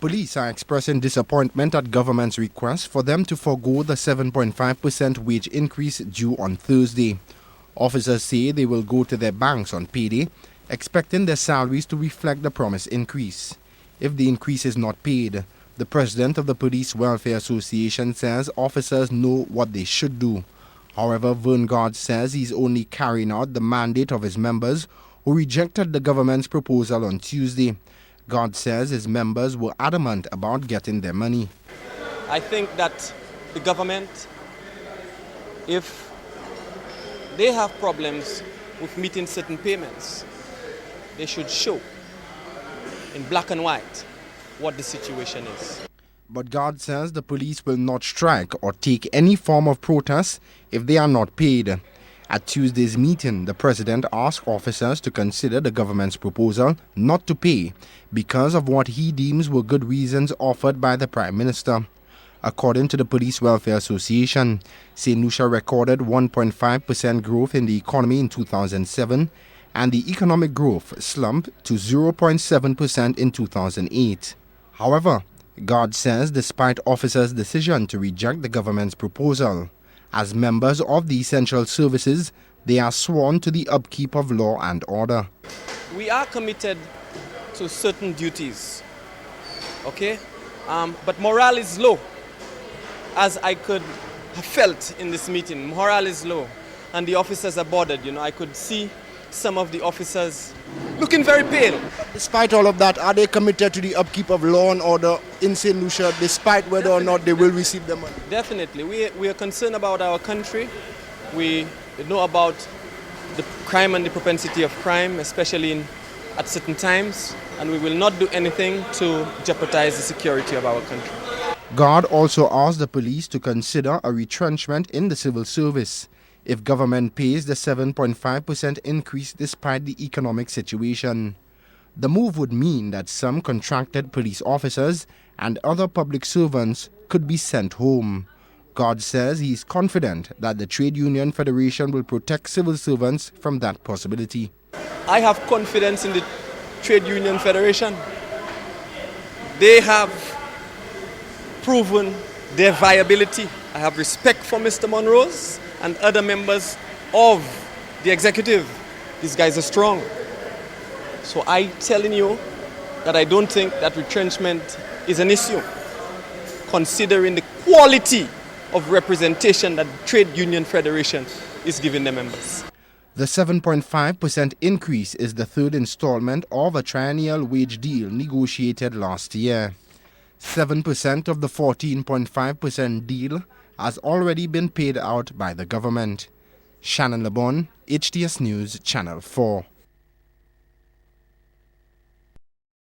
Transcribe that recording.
Police are expressing disappointment at government's request for them to forgo the 7.5% wage increase due on Thursday. Officers say they will go to their banks on payday, expecting their salaries to reflect the promised increase. If the increase is not paid, the president of the Police Welfare Association says officers know what they should do. However, Verngard says he's only carrying out the mandate of his members who rejected the government's proposal on Tuesday. God says his members were adamant about getting their money. I think that the government, if they have problems with meeting certain payments, they should show in black and white what the situation is. But God says the police will not strike or take any form of protest if they are not paid. At Tuesday's meeting, the president asked officers to consider the government's proposal not to pay because of what he deems were good reasons offered by the Prime Minister. According to the Police Welfare Association, St.Lucia recorded 1.5% growth in the economy in 2007, and the economic growth slumped to 0.7% in 2008. However, God says despite officers' decision to reject the government's proposal, as members of the essential services, they are sworn to the upkeep of law and order. We are committed to certain duties, okay? But morale is low, as I could have felt in this meeting. Morale is low, and the officers are bothered. I could see some of the officers looking very pale. Despite all of that, are they committed to the upkeep of law and order in St. Lucia, despite whether or not they will receive the money? Definitely. We are concerned about our country. We know about the crime and the propensity of crime, especially at certain times, and we will not do anything to jeopardize the security of our country. God also asked the police to consider a retrenchment in the civil service if government pays the 7.5% increase despite the economic situation. The move would mean that some contracted police officers and other public servants could be sent home. God says he is confident that the Trade Union Federation will protect civil servants from that possibility. I have confidence in the Trade Union Federation. They have proven their viability. I have respect for Mr. Monrose and other members of the executive. These guys are strong. So I'm telling you that I don't think that retrenchment is an issue, considering the quality of representation that the Trade Union Federation is giving their members. The 7.5% increase is the third installment of a triennial wage deal negotiated last year. 7% of the 14.5% deal has already been paid out by the government. Shannon LeBon, HTS News, Channel 4.